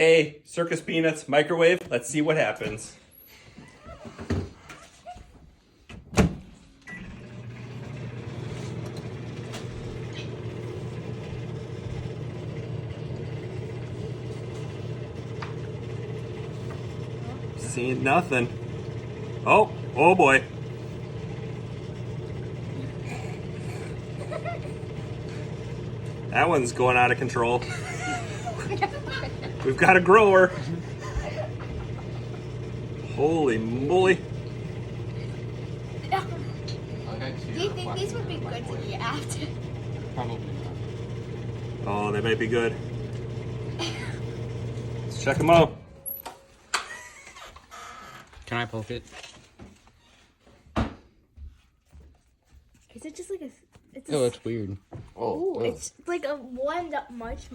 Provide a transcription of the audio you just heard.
Hey, Circus Peanuts, microwave. Let's see what happens. Seeing nothing. Oh boy. That one's going out of control. We've got a grower. Holy moly. Do you think these would be good to eat after? Probably not. Oh, they might be good. Let's check them out. Can I poke it? Is it just like a? It's Oh, it's weird. Ooh, it's like a warmed up marshmallow.